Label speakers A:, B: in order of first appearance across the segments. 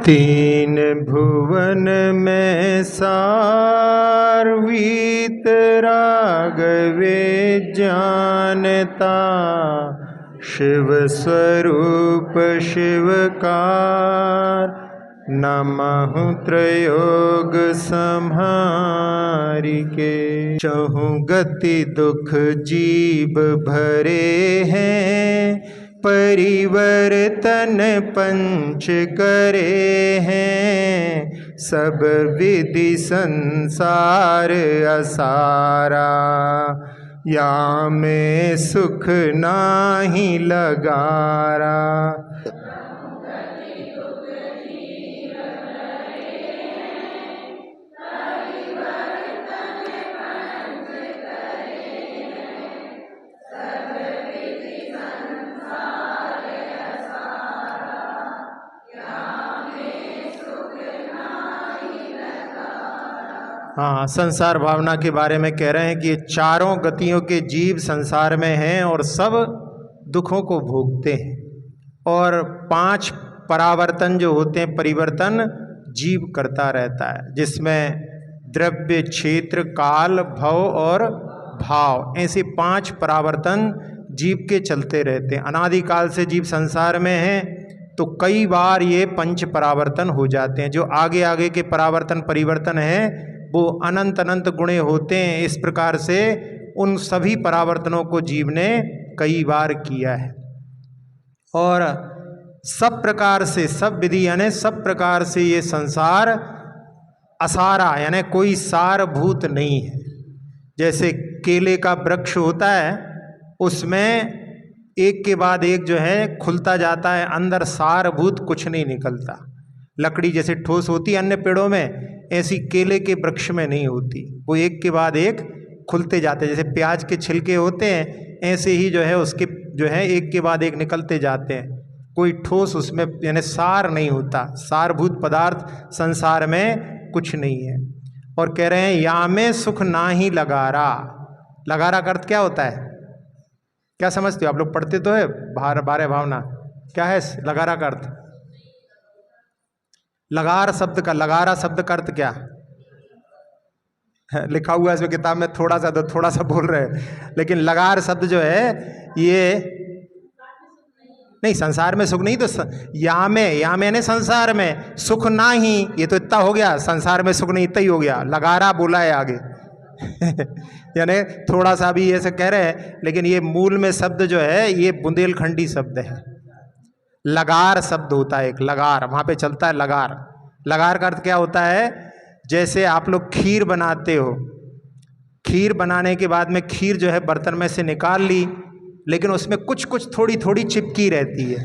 A: तीन भुवन में सार वीतरागवे जानता, शिव स्वरूप शिवकार नमः त्रयोग संहारिके। चहुँ गति दुख जीव भरे हैं, परिवर्तन पंच करे हैं, सब विधि संसार असारा, या में सुख नाही लगारा। हाँ, संसार भावना के बारे में कह रहे हैं कि ये चारों गतियों के जीव संसार में हैं और सब दुखों को भोगते हैं, और 5 परावर्तन जो होते हैं, परिवर्तन जीव करता रहता है, जिसमें द्रव्य, क्षेत्र, काल, भव और भाव, ऐसे 5 परावर्तन जीव के चलते रहते हैं। अनादिकाल से जीव संसार में हैं तो कई बार ये 5 परावर्तन हो जाते हैं। जो आगे आगे के परावर्तन परिवर्तन हैं वो अनंत अनंत गुणे होते हैं। इस प्रकार से उन सभी परावर्तनों को जीव ने कई बार किया है, और सब प्रकार से, सब विधि यानी सब प्रकार से ये संसार असारा यानी कोई सारभूत नहीं है। जैसे केले का वृक्ष होता है, उसमें एक के बाद एक जो है खुलता जाता है, अंदर सारभूत कुछ नहीं निकलता। लकड़ी जैसे ठोस होती है अन्य पेड़ों में, ऐसी केले के वृक्ष में नहीं होती, वो एक के बाद एक खुलते जाते हैं। जैसे प्याज के छिलके होते हैं, ऐसे ही जो है उसके जो है एक के बाद एक निकलते जाते हैं, कोई ठोस उसमें यानी सार नहीं होता। सारभूत पदार्थ संसार में कुछ नहीं है। और कह रहे हैं या में सुख ना ही लगारा। लगारा का अर्थ क्या होता है, क्या समझते हो आप लोग? पढ़ते तो है 12 भावना, क्या है लगारा का अर्थ? लगार शब्द का, लगारा शब्द का अर्थ क्या लिखा हुआ है इसमें किताब में, थोड़ा सा बोल रहे हैं, लेकिन लगार शब्द जो है ये नहीं, संसार में सुख नहीं, तो या में ने संसार में, सुख ना ही, ये तो इतना हो गया, संसार में सुख नहीं इतना ही हो गया, लगारा बोला है आगे यानी थोड़ा सा भी ऐसे कह रहे हैं, लेकिन ये मूल में शब्द जो है ये बुंदेलखंडी शब्द है। लगार शब्द होता है एक, लगार वहाँ पे चलता है लगार। लगार का अर्थ क्या होता है? जैसे आप लोग खीर बनाते हो, खीर बनाने के बाद में खीर जो है बर्तन में से निकाल ली, लेकिन उसमें कुछ कुछ थोड़ी थोड़ी चिपकी रहती है,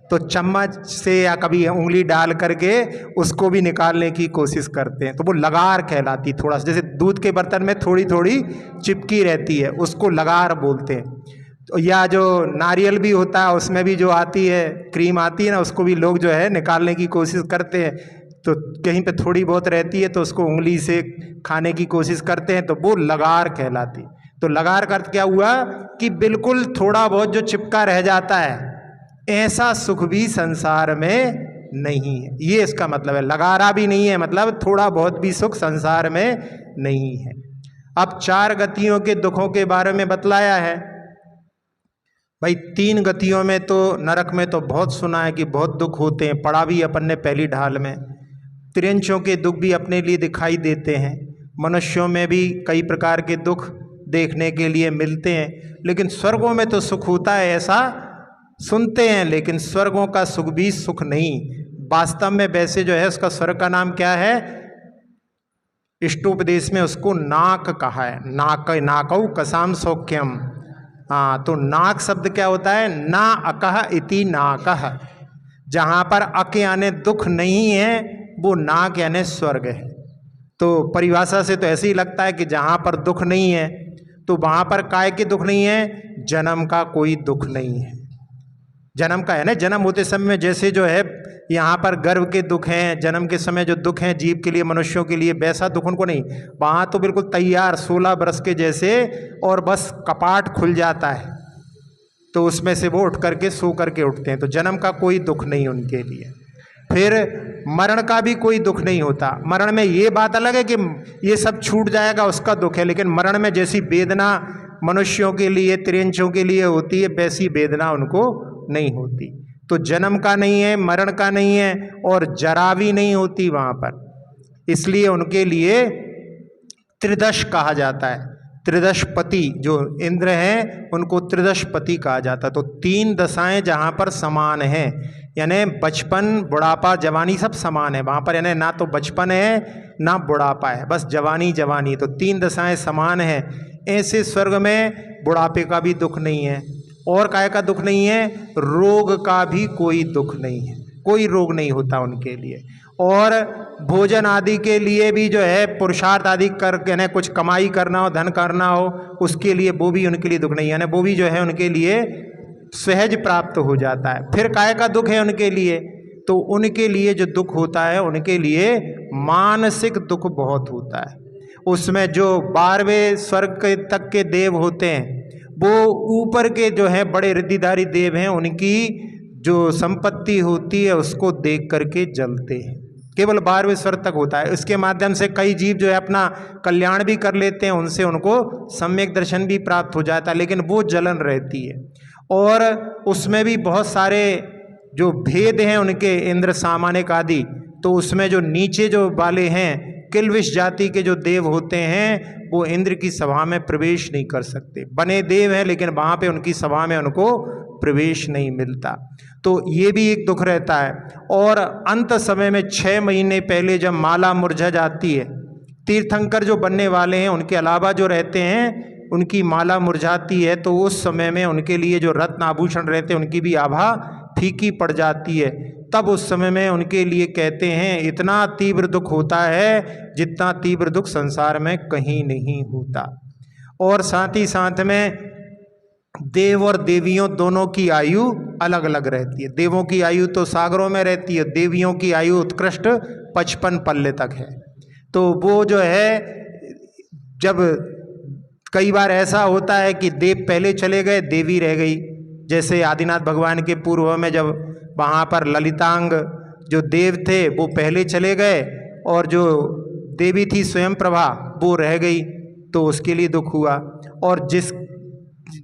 A: तो चम्मच से या कभी उंगली डाल करके उसको भी निकालने की कोशिश करते हैं, तो वो लगार कहलाती। थोड़ा सा जैसे दूध के बर्तन में थोड़ी थोड़ी चिपकी रहती है, उसको लगार बोलते हैं। तो या जो नारियल भी होता है उसमें भी जो आती है क्रीम आती है ना, उसको भी लोग जो है निकालने की कोशिश करते हैं, तो कहीं पे थोड़ी बहुत रहती है तो उसको उंगली से खाने की कोशिश करते हैं, तो वो लगार कहलाती। तो लगार का अर्थ क्या हुआ कि बिल्कुल थोड़ा बहुत जो चिपका रह जाता है, ऐसा सुख भी संसार में नहीं है, ये इसका मतलब है। लगारा भी नहीं है, मतलब थोड़ा बहुत भी सुख संसार में नहीं है। अब 4 गतियों के दुखों के बारे में बतलाया है। भाई 3 गतियों में तो नरक में तो बहुत सुना है कि बहुत दुख होते हैं, पढ़ा भी अपन ने पहली ढाल में। त्रियंचों के दुख भी अपने लिए दिखाई देते हैं, मनुष्यों में भी कई प्रकार के दुख देखने के लिए मिलते हैं, लेकिन स्वर्गों में तो सुख होता है ऐसा सुनते हैं, लेकिन स्वर्गों का सुख भी सुख नहीं वास्तव में। वैसे जो है उसका स्वर्ग का नाम क्या है? इष्टोपदेश में उसको नाक कहा है, नाक, नाकौ कसाम सौख्यम। हाँ, तो नाक शब्द क्या होता है? ना अकह इति नाकह, जहाँ पर अक यानी दुख नहीं है वो नाक यानी स्वर्ग है। तो परिभाषा से तो ऐसे ही लगता है कि जहाँ पर दुख नहीं है तो वहाँ पर काय के दुख नहीं है, जन्म का कोई दुख नहीं है। जन्म का है ना, जन्म होते समय में जैसे जो है यहाँ पर गर्भ के दुख हैं, जन्म के समय जो दुख हैं जीव के लिए, मनुष्यों के लिए, वैसा दुख उनको नहीं। वहाँ तो बिल्कुल तैयार 16 बरस के जैसे, और बस कपाट खुल जाता है तो उसमें से वो उठ करके सो करके उठते हैं, तो जन्म का कोई दुख नहीं उनके लिए। फिर मरण का भी कोई दुख नहीं होता। मरण में ये बात अलग है कि ये सब छूट जाएगा, उसका दुख है, लेकिन मरण में जैसी वेदना मनुष्यों के लिए, त्रियंचों के लिए होती है, वैसी वेदना उनको नहीं होती। तो जन्म का नहीं है, मरण का नहीं है, और जरा भी नहीं होती वहाँ पर। इसलिए उनके लिए त्रिदश कहा जाता है। त्रिदशपति जो इंद्र हैं उनको त्रिदशपति कहा जाता है। तो 3 दशाएं जहाँ पर समान हैं, यानी बचपन, बुढ़ापा, जवानी सब समान है वहाँ पर, यानी ना तो बचपन है ना बुढ़ापा है, बस जवानी जवानी। तो 3 दशाएं समान हैं। ऐसे स्वर्ग में बुढ़ापे का भी दुख नहीं है, और काय का दुख नहीं है, रोग का भी कोई दुख नहीं है, कोई रोग नहीं होता उनके लिए। और भोजन आदि के लिए भी जो है पुरुषार्थ आदि करके ना कुछ कमाई करना हो, धन करना हो, उसके लिए वो भी उनके लिए दुख नहीं है, यानी वो भी जो है उनके लिए सहज प्राप्त हो जाता है। फिर काय का दुख है उनके लिए, तो उनके लिए जो दुख होता है, उनके लिए मानसिक दुख बहुत होता है। उसमें जो 12वें स्वर्ग तक के देव होते हैं, वो ऊपर के जो है बड़े रिद्धिधारी देव हैं, उनकी जो संपत्ति होती है उसको देख करके जलते हैं। केवल 12वें स्वर्ग तक होता है। इसके माध्यम से कई जीव जो है अपना कल्याण भी कर लेते हैं, उनसे उनको सम्यक दर्शन भी प्राप्त हो जाता है, लेकिन वो जलन रहती है। और उसमें भी बहुत सारे जो भेद हैं उनके, इंद्र, सामानिक आदि, तो उसमें जो नीचे जो वाले हैं, किल्विष जाति के जो देव होते हैं, वो इंद्र की सभा में प्रवेश नहीं कर सकते। बने देव हैं लेकिन वहाँ पे उनकी सभा में उनको प्रवेश नहीं मिलता। तो ये भी एक दुख रहता है। और अंत समय में 6 महीने पहले जब माला मुरझा जाती है, तीर्थंकर जो बनने वाले हैं उनके अलावा जो रहते हैं उनकी माला मुरझाती है, तो उस समय में उनके लिए जो रत्न आभूषण रहते हैं उनकी भी आभा फीकी पड़ जाती है। तब उस समय में उनके लिए कहते हैं इतना तीव्र दुख होता है जितना तीव्र दुख संसार में कहीं नहीं होता। और साथ ही साथ में देव और देवियों दोनों की आयु अलग अलग रहती है। देवों की आयु तो सागरों में रहती है, देवियों की आयु उत्कृष्ट 55 पल्ले तक है। तो वो जो है, जब कई बार ऐसा होता है कि देव पहले चले गए, देवी रह गई। जैसे आदिनाथ भगवान के पूर्व में जब वहाँ पर ललितांग जो देव थे वो पहले चले गए, और जो देवी थी स्वयं प्रभा वो रह गई, तो उसके लिए दुख हुआ। और जिस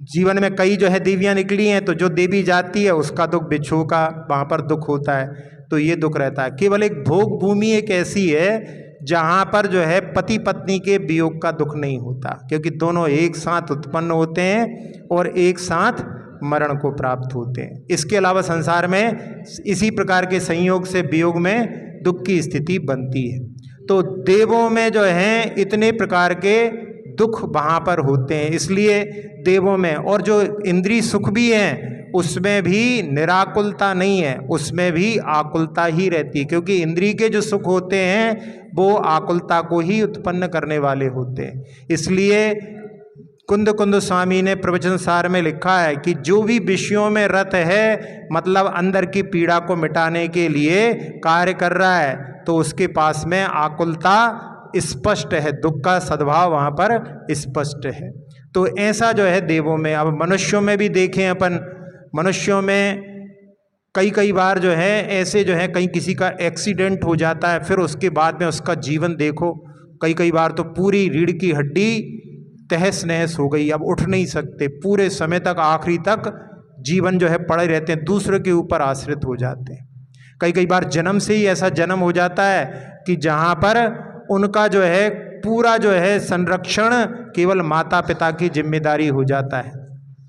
A: जीवन में कई जो है देवियाँ निकली हैं, तो जो देवी जाती है उसका दुख, बिच्छू का वहाँ पर दुख होता है, तो ये दुख रहता है। केवल एक भोग भूमि एक ऐसी है जहाँ पर जो है पति पत्नी के वियोग का दुख नहीं होता, क्योंकि दोनों एक साथ उत्पन्न होते हैं और एक साथ मरण को प्राप्त होते हैं। इसके अलावा संसार में इसी प्रकार के संयोग से वियोग में दुख की स्थिति बनती है। तो देवों में जो है इतने प्रकार के दुख वहाँ पर होते हैं, इसलिए देवों में। और जो इंद्रिय सुख भी हैं उसमें भी निराकुलता नहीं है, उसमें भी आकुलता ही रहती है, क्योंकि इंद्रिय के जो सुख होते हैं वो आकुलता को ही उत्पन्न करने वाले होते हैं। इसलिए कुंद कुंद स्वामी ने प्रवचन सार में लिखा है कि जो भी विषयों में रत है, मतलब अंदर की पीड़ा को मिटाने के लिए कार्य कर रहा है, तो उसके पास में आकुलता स्पष्ट है, दुख का सद्भाव वहाँ पर स्पष्ट है। तो ऐसा जो है देवों में। अब मनुष्यों में भी देखें अपन, मनुष्यों में कई बार जो है ऐसे जो है कहीं किसी का एक्सीडेंट हो जाता है, फिर उसके बाद में उसका जीवन देखो, कई बार तो पूरी रीढ़ की हड्डी तहस नहस हो गई, अब उठ नहीं सकते, पूरे समय तक आखिरी तक जीवन जो है पड़े रहते हैं, दूसरे के ऊपर आश्रित हो जाते हैं। कई बार जन्म से ही ऐसा जन्म हो जाता है कि जहाँ पर उनका जो है पूरा जो है संरक्षण केवल माता पिता की जिम्मेदारी हो जाता है।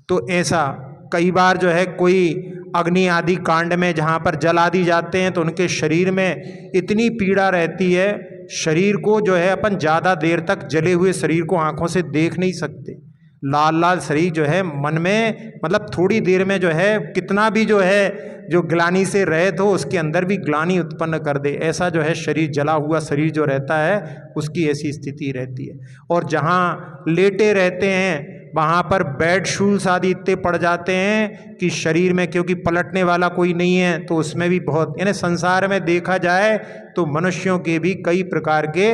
A: तो ऐसा कई बार जो है कोई अग्नि आदि कांड में जहाँ पर जला दी जाते हैं, तो उनके शरीर में इतनी पीड़ा रहती है, शरीर को जो है अपन ज़्यादा देर तक जले हुए शरीर को आंखों से देख नहीं सकते। लाल लाल शरीर जो है मन में, मतलब थोड़ी देर में जो है कितना भी जो है जो ग्लानि से रहित हो उसके अंदर भी ग्लानि उत्पन्न कर दे, ऐसा जो है शरीर, जला हुआ शरीर जो रहता है उसकी ऐसी स्थिति रहती है। और जहाँ लेटे रहते हैं वहाँ पर बेड शूल्स आदि इतने पड़ जाते हैं कि शरीर में, क्योंकि पलटने वाला कोई नहीं है, तो उसमें भी बहुत, यानी संसार में देखा जाए तो मनुष्यों के भी कई प्रकार के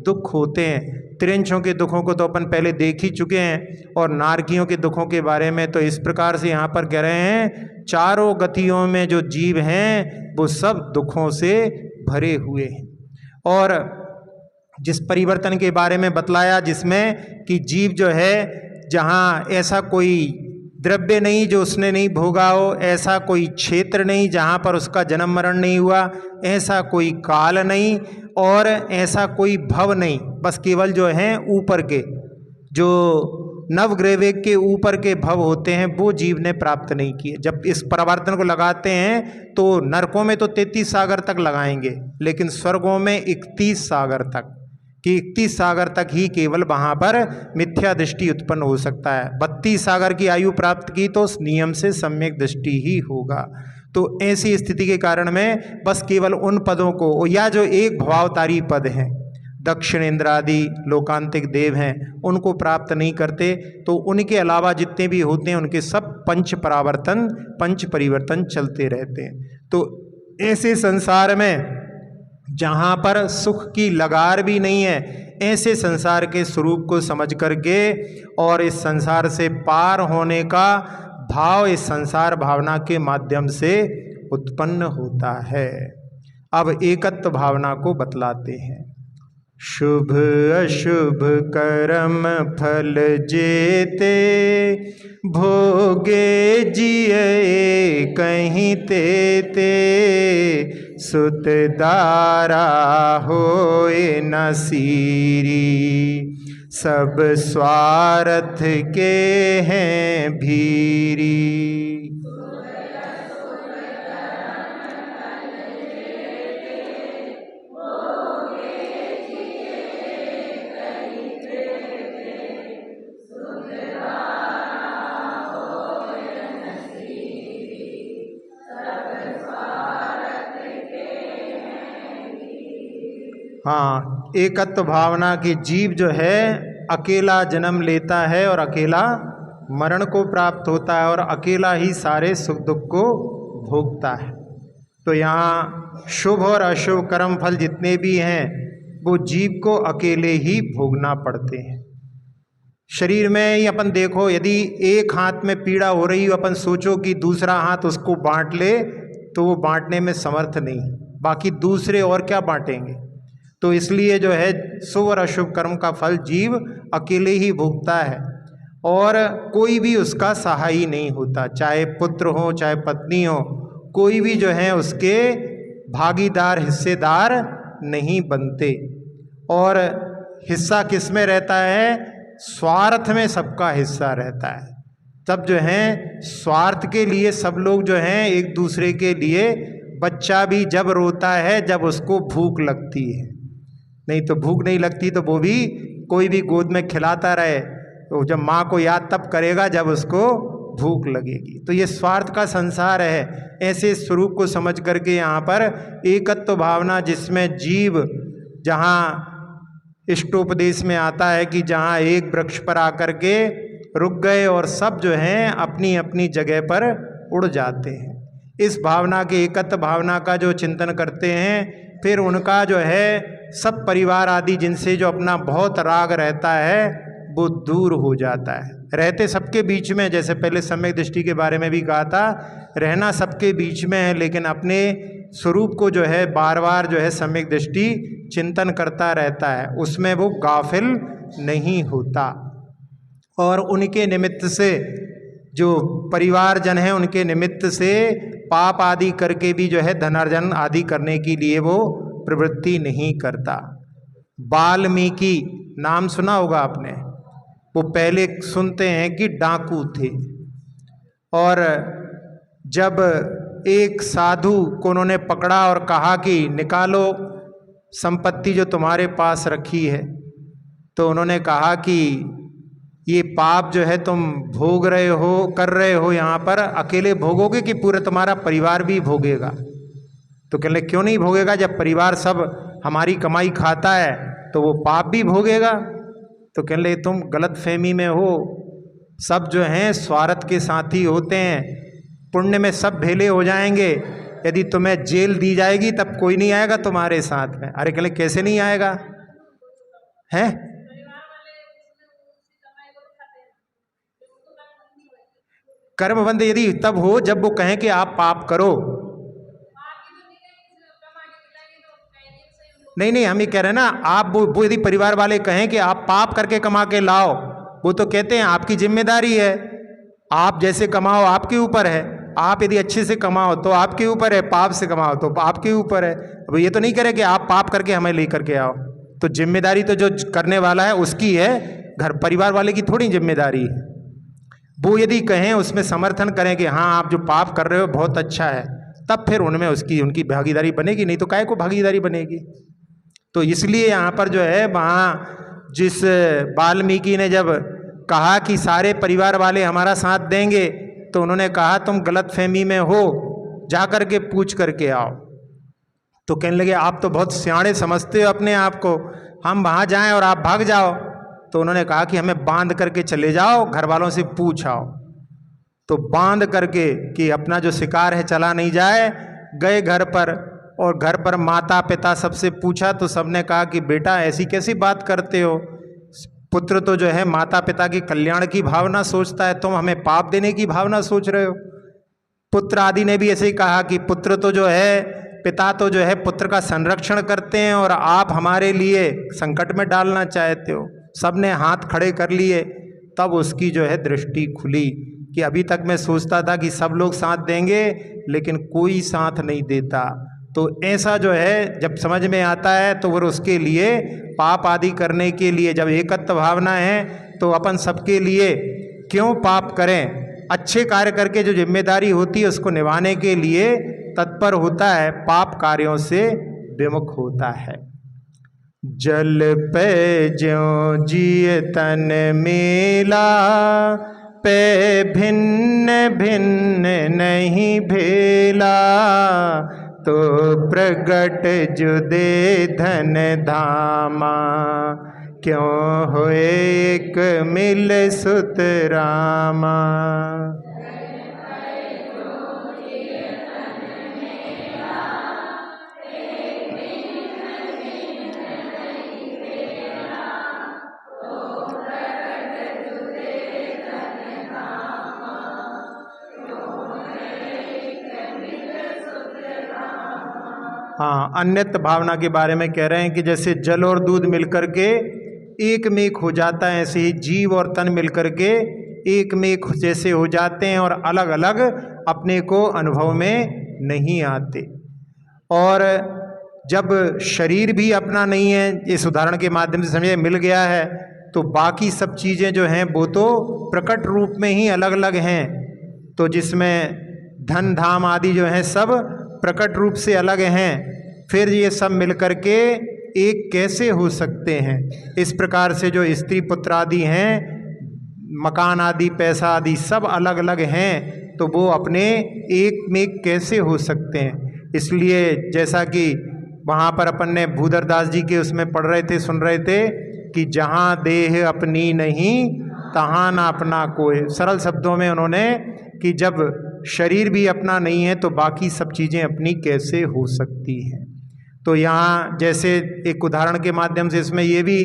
A: दुख होते हैं। त्रिंशों के दुखों को तो अपन पहले देख ही चुके हैं, और नारकियों के दुखों के बारे में तो इस प्रकार से यहाँ पर कह रहे हैं, चारों गतियों में जो जीव हैं वो सब दुखों से भरे हुए हैं। और जिस परिवर्तन के बारे में बतलाया, जिसमें कि जीव जो है, जहाँ ऐसा कोई द्रव्य नहीं जो उसने नहीं भोगा हो, ऐसा कोई क्षेत्र नहीं जहाँ पर उसका जन्म मरण नहीं हुआ, ऐसा कोई काल नहीं और ऐसा कोई भव नहीं, बस केवल जो हैं ऊपर के जो नवग्रह के ऊपर के भव होते हैं वो जीव ने प्राप्त नहीं किए। जब इस परिवर्तन को लगाते हैं तो नरकों में तो 33 सागर तक लगाएंगे, लेकिन स्वर्गों में 31 सागर तक, कि 31 सागर तक ही केवल वहाँ पर मिथ्या दृष्टि उत्पन्न हो सकता है। 32 सागर की आयु प्राप्त की तो उस नियम से सम्यक दृष्टि ही होगा। तो ऐसी स्थिति के कारण में बस केवल उन पदों को, या जो एक भवावतारी पद हैं, दक्षिण इंद्र आदि लोकांतिक देव हैं, उनको प्राप्त नहीं करते। तो उनके अलावा जितने भी होते हैं उनके सब पंच परावर्तन, पंच परिवर्तन चलते रहते हैं। तो ऐसे संसार में जहाँ पर सुख की लगार भी नहीं है, ऐसे संसार के स्वरूप को समझ करके और इस संसार से पार होने का भाव इस संसार भावना के माध्यम से उत्पन्न होता है। अब एकत्व भावना को बतलाते हैं। शुभ अशुभ कर्म फल जेते, भोगे जिये कहीं तेते, सुत दारा होए न सीरी, सब स्वार्थ के हैं भीरी। हाँ, एकत्व भावना की जीव जो है अकेला जन्म लेता है और अकेला मरण को प्राप्त होता है और अकेला ही सारे सुख दुख को भोगता है। तो यहाँ शुभ और अशुभ कर्म फल जितने भी हैं वो जीव को अकेले ही भोगना पड़ते हैं। शरीर में ही अपन देखो, यदि एक हाथ में पीड़ा हो रही हो, अपन सोचो कि दूसरा हाथ उसको बांट ले, तो वो बांटने में समर्थ नहीं, बाकी दूसरे और क्या बांटेंगे। तो इसलिए जो है शुभ और अशुभ कर्म का फल जीव अकेले ही भोगता है और कोई भी उसका सहायी नहीं होता, चाहे पुत्र हो चाहे पत्नी हो, कोई भी जो है उसके भागीदार हिस्सेदार नहीं बनते। और हिस्सा किस में रहता है? स्वार्थ में सबका हिस्सा रहता है। तब जो है स्वार्थ के लिए सब लोग जो हैं एक दूसरे के लिए, बच्चा भी जब रोता है जब उसको भूख लगती है, नहीं तो भूख नहीं लगती तो वो भी कोई भी गोद में खिलाता रहे, तो जब माँ को याद तब करेगा जब उसको भूख लगेगी। तो ये स्वार्थ का संसार है। ऐसे स्वरूप को समझ करके यहाँ पर एकत्व भावना, जिसमें जीव, जहाँ इष्टोपदेश में आता है कि जहाँ एक वृक्ष पर आकर के रुक गए और सब जो हैं अपनी अपनी जगह पर उड़ जाते हैं। इस भावना के, एकत्व भावना का जो चिंतन करते हैं, फिर उनका जो है सब परिवार आदि जिनसे जो अपना बहुत राग रहता है वो दूर हो जाता है। रहते सबके बीच में, जैसे पहले सम्यक दृष्टि के बारे में भी कहा था, रहना सबके बीच में है, लेकिन अपने स्वरूप को जो है बार बार जो है सम्यक दृष्टि चिंतन करता रहता है, उसमें वो गाफिल नहीं होता। और उनके निमित्त से जो परिवारजन हैं, उनके निमित्त से पाप आदि करके भी जो है धनार्जन आदि करने के लिए वो प्रवृत्ति नहीं करता। वाल्मीकि नाम सुना होगा आपने, वो पहले सुनते हैं कि डाकू थे, और जब एक साधु को उन्होंने पकड़ा और कहा कि निकालो संपत्ति जो तुम्हारे पास रखी है, तो उन्होंने कहा कि ये पाप जो है तुम भोग रहे हो, कर रहे हो, यहाँ पर अकेले भोगोगे कि पूरा तुम्हारा परिवार भी भोगेगा? तो कहने लगे क्यों नहीं भोगेगा, जब परिवार सब हमारी कमाई खाता है तो वो पाप भी भोगेगा। तो कहने लगे तुम गलत फहमी में हो, सब जो हैं स्वार्थ के साथी होते हैं, पुण्य में सब भेले हो जाएंगे, यदि तुम्हें जेल दी जाएगी तब कोई नहीं आएगा तुम्हारे साथ में। अरे कहले कैसे नहीं आएगा है? कर्म बंद यदि तब हो जब वो कहें कि आप पाप करो। नहीं नहीं, हम ये कह रहे हैं ना, आप वो यदि परिवार वाले कहें कि आप पाप करके कमा के लाओ, वो तो कहते हैं आपकी जिम्मेदारी है, आप जैसे कमाओ आपके ऊपर है, आप यदि अच्छे से कमाओ तो आपके ऊपर है, पाप से कमाओ तो आपके ऊपर है। अब ये तो नहीं करे कि आप पाप करके हमें ले करके आओ, तो जिम्मेदारी तो जो करने वाला है उसकी है, घर परिवार वाले की थोड़ी जिम्मेदारी है। वो यदि कहें, उसमें समर्थन करें कि हाँ आप जो पाप कर रहे हो बहुत अच्छा है, तब फिर उनमें उनकी भागीदारी बनेगी, नहीं तो काहे को भागीदारी बनेगी। तो इसलिए यहाँ पर जो है, वहाँ जिस वाल्मीकि ने जब कहा कि सारे परिवार वाले हमारा साथ देंगे, तो उन्होंने कहा तुम गलतफहमी में हो, जा कर के पूछ करके आओ। तो कहने लगे आप तो बहुत सियाणे समझते हो अपने आप को, हम वहाँ जाएं और आप भाग जाओ। तो उन्होंने कहा कि हमें बांध करके चले जाओ, घर वालों से पूछ आओ। तो बांध करके कि अपना जो शिकार है चला नहीं जाए, गए घर पर, और घर पर माता पिता सबसे पूछा तो सबने कहा कि बेटा ऐसी कैसी बात करते हो, पुत्र तो जो है माता पिता की कल्याण की भावना सोचता है, तुम हमें पाप देने की भावना सोच रहे हो। पुत्र आदि ने भी ऐसे ही कहा कि पुत्र तो जो है, पिता तो जो है पुत्र का संरक्षण करते हैं और आप हमारे लिए संकट में डालना चाहते हो। सबने हाथ खड़े कर लिए। तब उसकी जो है दृष्टि खुली कि अभी तक मैं सोचता था कि सब लोग साथ देंगे, लेकिन कोई साथ नहीं देता। तो ऐसा जो है जब समझ में आता है, तो फिर उसके लिए पाप आदि करने के लिए, जब एकत्व भावना है तो अपन सबके लिए क्यों पाप करें, अच्छे कार्य करके जो जिम्मेदारी होती है उसको निभाने के लिए तत्पर होता है, पाप कार्यों से विमुख होता है। जल पे ज्यों जिय तन मेला, पे भिन्न भिन्न नहीं भेला, तो प्रगट जुदे धन धामा, क्यों होए एक मिल सुत रामा। हाँ, अन्यत्र भावना के बारे में कह रहे हैं कि जैसे जल और दूध मिलकर के एक में एक हो जाता है, ऐसे ही जीव और तन मिलकर के एक में एक जैसे हो जाते हैं और अलग अलग अपने को अनुभव में नहीं आते। और जब शरीर भी अपना नहीं है, इस उदाहरण के माध्यम से समझे मिल गया है, तो बाकी सब चीज़ें जो हैं वो तो प्रकट रूप में ही अलग अलग हैं। तो जिसमें धन धाम आदि जो हैं सब प्रकट रूप से अलग हैं, फिर ये सब मिलकर के एक कैसे हो सकते हैं। इस प्रकार से जो स्त्री पुत्र आदि हैं, मकान आदि पैसा आदि सब अलग अलग हैं, तो वो अपने एक में कैसे हो सकते हैं। इसलिए जैसा कि वहाँ पर अपन ने भूधरदास जी के उसमें पढ़ रहे थे, सुन रहे थे कि जहाँ देह अपनी नहीं तहाँ ना अपना कोई। सरल शब्दों में उन्होंने कि जब शरीर भी अपना नहीं है तो बाकी सब चीज़ें अपनी कैसे हो सकती हैं। तो यहाँ जैसे एक उदाहरण के माध्यम से इसमें ये भी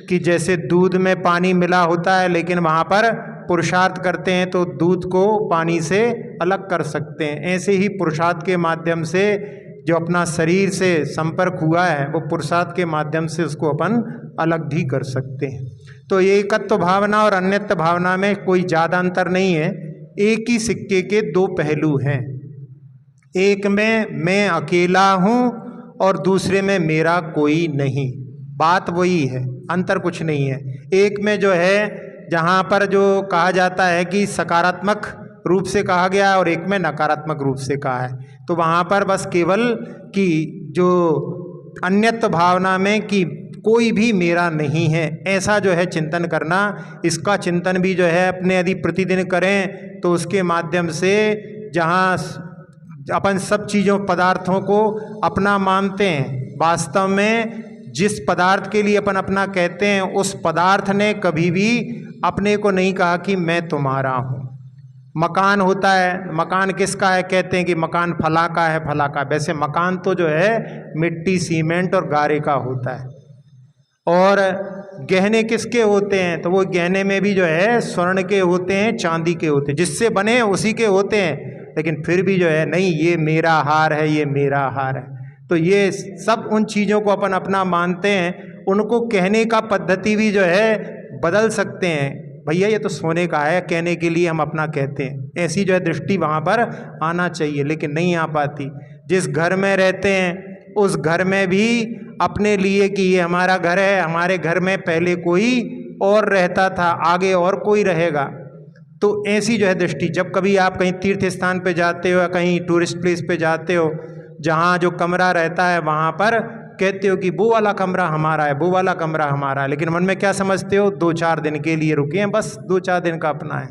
A: कि जैसे दूध में पानी मिला होता है, लेकिन वहाँ पर पुरुषार्थ करते हैं तो दूध को पानी से अलग कर सकते हैं। ऐसे ही पुरुषार्थ के माध्यम से जो अपना शरीर से संपर्क हुआ है, वो पुरुषार्थ के माध्यम से उसको अपन अलग भी कर सकते हैं। तो ये एकत्व भावना और अन्यत्व भावना में कोई ज़्यादा अंतर नहीं है, एक ही सिक्के के दो पहलू हैं। एक में मैं अकेला हूँ और दूसरे में मेरा कोई नहीं, बात वही है, अंतर कुछ नहीं है। एक में जो है जहाँ पर जो कहा जाता है कि सकारात्मक रूप से कहा गया है और एक में नकारात्मक रूप से कहा है, तो वहाँ पर बस केवल कि जो अन्यत्व भावना में कि कोई भी मेरा नहीं है, ऐसा जो है चिंतन करना। इसका चिंतन भी जो है अपने यदि प्रतिदिन करें तो उसके माध्यम से जहाँ अपन सब चीज़ों पदार्थों को अपना मानते हैं, वास्तव में जिस पदार्थ के लिए अपन अपना कहते हैं उस पदार्थ ने कभी भी अपने को नहीं कहा कि मैं तुम्हारा हूँ। मकान होता है, मकान किसका है, कहते हैं कि मकान फला का है, फला का। वैसे मकान तो जो है मिट्टी सीमेंट और गारे का होता है। और गहने किसके होते हैं, तो वो गहने में भी जो है स्वर्ण के होते हैं, चांदी के होते हैं, जिससे बने उसी के होते हैं, लेकिन फिर भी जो है नहीं ये मेरा हार है, ये मेरा हार है। तो ये सब उन चीज़ों को अपन अपना मानते हैं, उनको कहने का पद्धति भी जो है बदल सकते हैं। भैया ये तो सोने का है, कहने के लिए हम अपना कहते हैं, ऐसी जो है दृष्टि वहाँ पर आना चाहिए, लेकिन नहीं आ पाती। जिस घर में रहते हैं उस घर में भी अपने लिए कि ये हमारा घर है, हमारे घर में पहले कोई और रहता था, आगे और कोई रहेगा। तो ऐसी जो है दृष्टि, जब कभी आप कहीं तीर्थ स्थान पे जाते हो या कहीं टूरिस्ट प्लेस पे जाते हो, जहाँ जो कमरा रहता है वहाँ पर कहते हो कि वो वाला कमरा हमारा है, वो वाला कमरा हमारा है, लेकिन मन में क्या समझते हो, 2-4 दिन के लिए रुके हैं, बस 2-4 दिन का अपना है।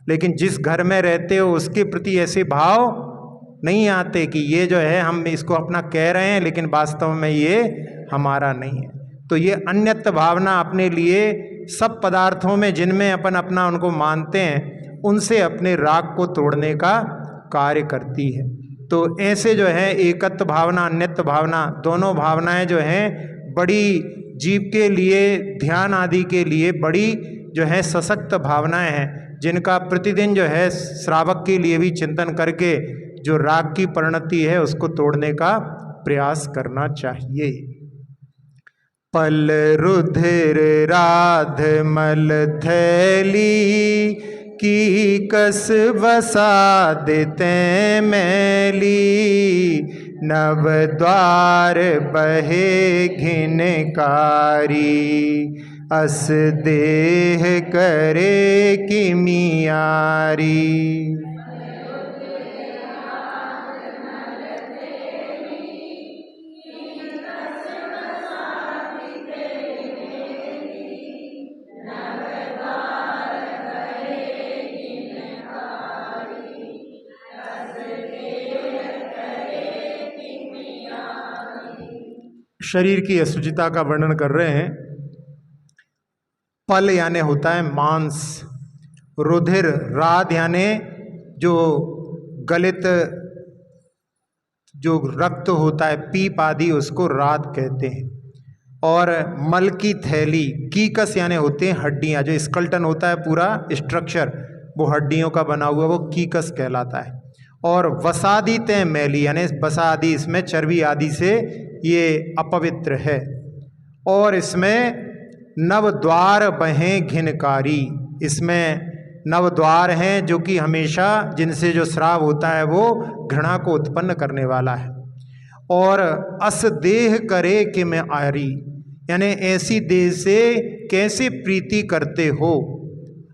A: लेकिन जिस घर में रहते हो उसके प्रति ऐसे भाव नहीं आते कि ये जो है हम इसको अपना कह रहे हैं, लेकिन वास्तव में ये हमारा नहीं है। तो ये अन्यत्व भावना अपने लिए सब पदार्थों में जिनमें अपन अपना उनको मानते हैं, उनसे अपने राग को तोड़ने का कार्य करती है। तो ऐसे जो है एकत्व भावना, अन्यत्व भावना, दोनों भावनाएं जो हैं बड़ी जीव के लिए, ध्यान आदि के लिए बड़ी जो है सशक्त भावनाएं हैं, जिनका प्रतिदिन जो है श्रावक के लिए भी चिंतन करके जो राग की परिणति है उसको तोड़ने का प्रयास करना चाहिए। पल रुधिर राध मल थैली की कस बसा देते मैली, नव द्वार बहे घिनकारी, अस देह करे किमियारी। शरीर की असुचिता का वर्णन कर रहे हैं। पल यानी होता है मांस, रुधिर, राध यानी जो गलित जो रक्त होता है, पीप आदि, उसको राध कहते हैं। और मल की थैली, कीकस यानी होते हैं हड्डियां, जो स्कल्टन होता है पूरा स्ट्रक्चर वो हड्डियों का बना हुआ, वो कीकस कहलाता है। और वसादी तय मैली यानी वसा आदि, इसमें चर्बी आदि से ये अपवित्र है। और इसमें नव द्वार बहें घिनकारी, इसमें नव द्वार हैं जो कि हमेशा जिनसे जो श्राव होता है वो घृणा को उत्पन्न करने वाला है। और अस देह करे कि मैं आरी, यानी ऐसी देह से कैसे प्रीति करते हो।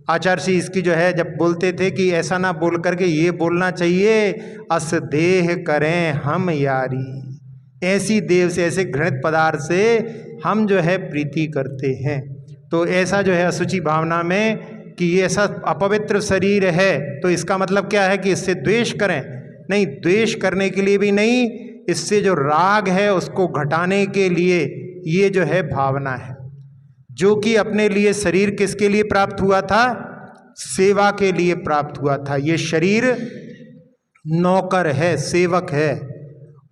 A: आचार्य श्री इसकी जो है जब बोलते थे कि ऐसा ना बोल करके ये बोलना चाहिए, अस देह करें हम यारी, ऐसी देव से, ऐसे घृणित पदार्थ से हम जो है प्रीति करते हैं। तो ऐसा जो है असुचि भावना में कि ये ऐसा अपवित्र शरीर है, तो इसका मतलब क्या है कि इससे द्वेष करें? नहीं, द्वेष करने के लिए भी नहीं, इससे जो राग है उसको घटाने के लिए ये जो है भावना है। जो कि अपने लिए शरीर किसके लिए प्राप्त हुआ था? सेवा के लिए प्राप्त हुआ था। ये शरीर नौकर है, सेवक है,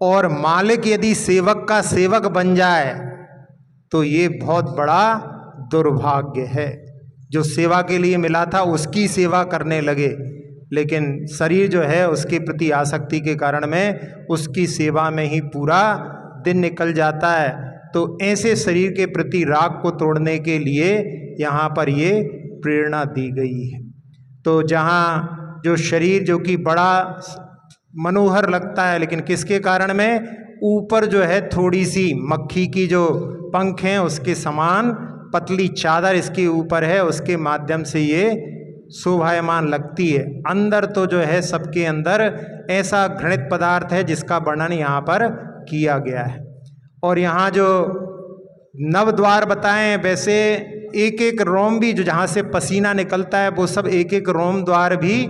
A: और मालिक यदि सेवक का सेवक बन जाए तो ये बहुत बड़ा दुर्भाग्य है। जो सेवा के लिए मिला था उसकी सेवा करने लगे, लेकिन शरीर जो है उसके प्रति आसक्ति के कारण में उसकी सेवा में ही पूरा दिन निकल जाता है। तो ऐसे शरीर के प्रति राग को तोड़ने के लिए यहाँ पर ये प्रेरणा दी गई है। तो जहाँ जो शरीर जो कि बड़ा मनोहर लगता है, लेकिन किसके कारण में? ऊपर जो है थोड़ी सी मक्खी की जो पंख हैं उसके समान पतली चादर इसके ऊपर है, उसके माध्यम से ये शोभायमान लगती है। अंदर तो जो है सबके अंदर ऐसा घृणित पदार्थ है जिसका वर्णन यहाँ पर किया गया है। और यहाँ जो नवद्वार बताएं, वैसे एक एक रोम भी जो जहाँ से पसीना निकलता है वो सब एक एक रोम द्वार भी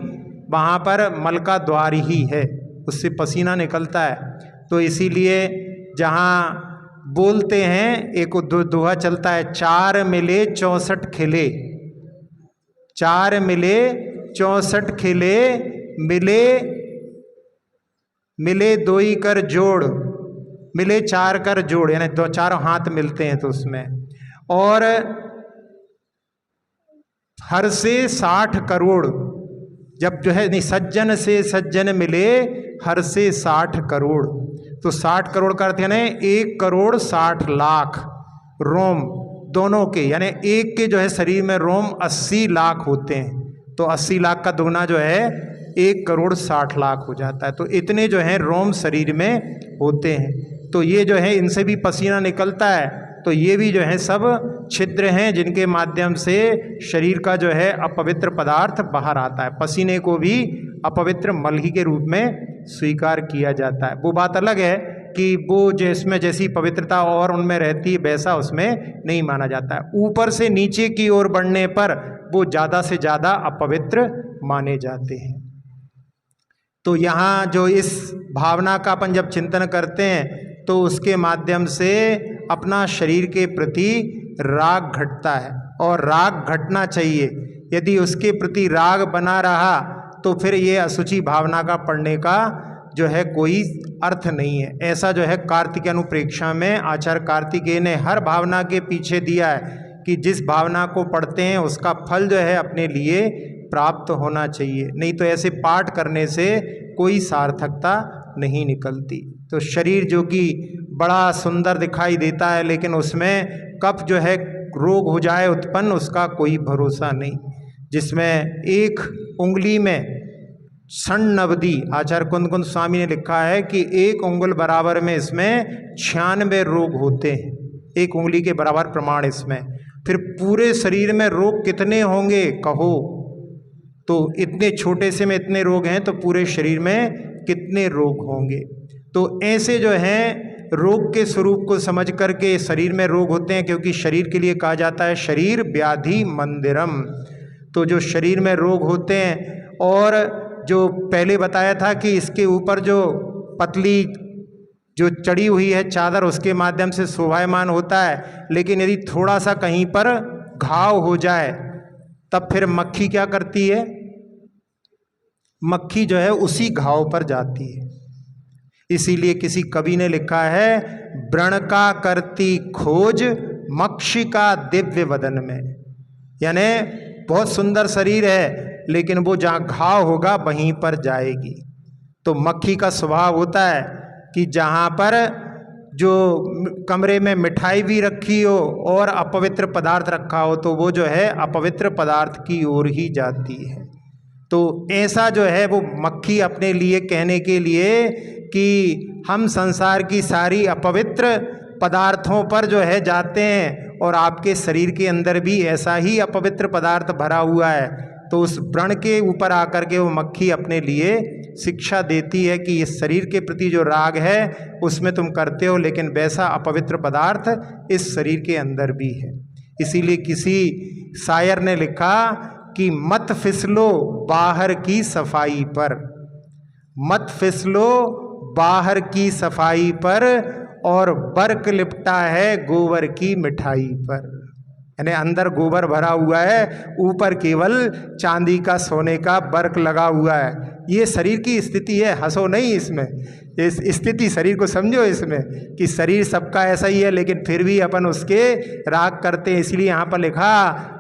A: वहाँ पर मल का द्वार ही है, उससे पसीना निकलता है। तो इसीलिए जहाँ बोलते हैं, एक दोहा चलता है, 4 मिले 64 खिले, 4 मिले 64 खिले, मिले मिले 2 ही कर जोड़, मिले 4 कर जोड़, यानी 2-4 हाथ मिलते हैं तो उसमें। और हर से 60 करोड़, जब जो है नहीं, सज्जन से सज्जन मिले हर से 60 करोड़, तो 60 करोड़ का अर्थ यानी 1 करोड़ 60 लाख रोम दोनों के, यानी एक के जो है शरीर में रोम 80 लाख होते हैं, तो 80 लाख का दुगना जो है 1 करोड़ 60 लाख हो जाता है। तो इतने जो है रोम शरीर में होते हैं। तो ये जो है इनसे भी पसीना निकलता है, तो ये भी जो है सब छिद्र हैं जिनके माध्यम से शरीर का जो है अपवित्र पदार्थ बाहर आता है। पसीने को भी अपवित्र मल ही के रूप में स्वीकार किया जाता है। वो बात अलग है कि वो जिसमें जैसी पवित्रता और उनमें रहती है वैसा उसमें नहीं माना जाता है। ऊपर से नीचे की ओर बढ़ने पर वो ज़्यादा से ज़्यादा अपवित्र माने जाते हैं। तो यहाँ जो इस भावना का अपन जब चिंतन करते हैं तो उसके माध्यम से अपना शरीर के प्रति राग घटता है, और राग घटना चाहिए। यदि उसके प्रति राग बना रहा तो फिर ये असुचि भावना का पढ़ने का जो है कोई अर्थ नहीं है। ऐसा जो है कार्तिकेय अनुप्रेक्षा में आचार्य कार्तिकेय ने हर भावना के पीछे दिया है कि जिस भावना को पढ़ते हैं उसका फल जो है अपने लिए प्राप्त होना चाहिए, नहीं तो ऐसे पाठ करने से कोई सार्थकता नहीं निकलती। तो शरीर जो कि बड़ा सुंदर दिखाई देता है लेकिन उसमें कब जो है रोग हो जाए उत्पन्न उसका कोई भरोसा नहीं। जिसमें एक उंगली में सन्नवधि, आचार्य कुंद कुंद स्वामी ने लिखा है कि एक उंगल बराबर में इसमें 96 रोग होते हैं, एक उंगली के बराबर प्रमाण इसमें। फिर पूरे शरीर में रोग कितने होंगे कहो, तो इतने छोटे से में इतने रोग हैं तो पूरे शरीर में कितने रोग होंगे। तो ऐसे जो हैं रोग के स्वरूप को समझ करके शरीर में रोग होते हैं, क्योंकि शरीर के लिए कहा जाता है शरीर व्याधि मंदिरम। तो जो शरीर में रोग होते हैं, और जो पहले बताया था कि इसके ऊपर जो पतली जो चढ़ी हुई है चादर उसके माध्यम से शोभायमान होता है, लेकिन यदि थोड़ा सा कहीं पर घाव हो जाए तब फिर मक्खी क्या करती है, मक्खी जो है उसी घाव पर जाती है। इसीलिए किसी कवि ने लिखा है व्रण का करती खोज मक्षी का दिव्य वदन में, यानी बहुत सुंदर शरीर है लेकिन वो जहाँ घाव होगा वहीं पर जाएगी। तो मक्खी का स्वभाव होता है कि जहाँ पर जो कमरे में मिठाई भी रखी हो और अपवित्र पदार्थ रखा हो तो वो जो है अपवित्र पदार्थ की ओर ही जाती है। तो ऐसा जो है वो मक्खी अपने लिए कहने के लिए कि हम संसार की सारी अपवित्र पदार्थों पर जो है जाते हैं, और आपके शरीर के अंदर भी ऐसा ही अपवित्र पदार्थ भरा हुआ है। तो उस व्रण के ऊपर आकर के वो मक्खी अपने लिए शिक्षा देती है कि इस शरीर के प्रति जो राग है उसमें तुम करते हो, लेकिन वैसा अपवित्र पदार्थ इस शरीर के अंदर भी है। इसीलिए किसी शायर ने लिखा कि मत फिसलो बाहर की सफाई पर, मत फिसलो बाहर की सफाई पर, और बर्क लिपटा है गोबर की मिठाई पर। यानी अंदर गोबर भरा हुआ है, ऊपर केवल चांदी का सोने का बर्क लगा हुआ है। ये शरीर की स्थिति है, हंसो नहीं इसमें, इस स्थिति शरीर को समझो इसमें कि शरीर सबका ऐसा ही है, लेकिन फिर भी अपन उसके राग करते हैं। इसलिए यहाँ पर लिखा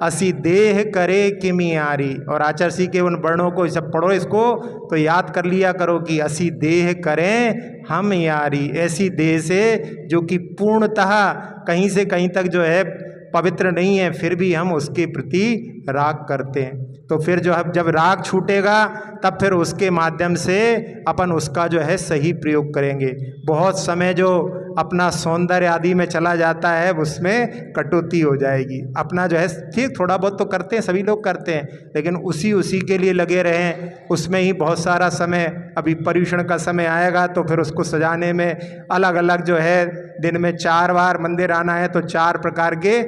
A: असी देह करे किमियारी, और आचार्य जी के उन वर्णों को सब पढ़ो, इसको तो याद कर लिया करो कि असी देह करें हम यारी, ऐसी देह से जो कि पूर्णतः कहीं से कहीं तक जो है पवित्र नहीं है, फिर भी हम उसके प्रति राग करते हैं। तो फिर जो है जब राग छूटेगा तब फिर उसके माध्यम से अपन उसका जो है सही प्रयोग करेंगे। बहुत समय जो अपना सौंदर्य आदि में चला जाता है उसमें कटौती हो जाएगी। अपना जो है ठीक थोड़ा बहुत तो करते हैं, सभी लोग करते हैं, लेकिन उसी के लिए लगे रहें, उसमें ही बहुत सारा समय, अभी पर्यूषण का समय आएगा तो फिर उसको सजाने में अलग अलग जो है, दिन में 4 बार मंदिर आना है तो 4 प्रकार के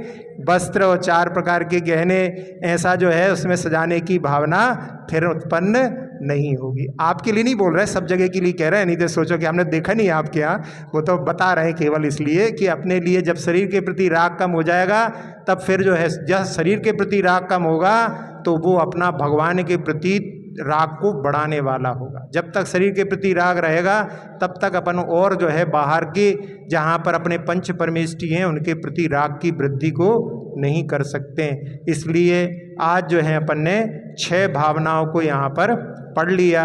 A: वस्त्र और 4 प्रकार के गहने, ऐसा जो है उसमें सजाने की भावना फिर उत्पन्न नहीं होगी। आपके लिए नहीं बोल रहे, सब जगह के लिए कह रहे हैं, नहीं तो सोचो कि हमने देखा नहीं आपके यहाँ, वो तो बता रहे हैं केवल इसलिए कि अपने लिए जब शरीर के प्रति राग कम हो जाएगा तब फिर जो है, जब शरीर के प्रति राग कम होगा तो वो अपना भगवान के प्रति राग को बढ़ाने वाला होगा। जब तक शरीर के प्रति राग रहेगा तब तक अपन और जो है बाहर के जहाँ पर अपने पंच परमेष्टि हैं उनके प्रति राग की वृद्धि को नहीं कर सकते हैं। इसलिए आज जो है अपन ने 6 भावनाओं को यहाँ पर पढ़ लिया।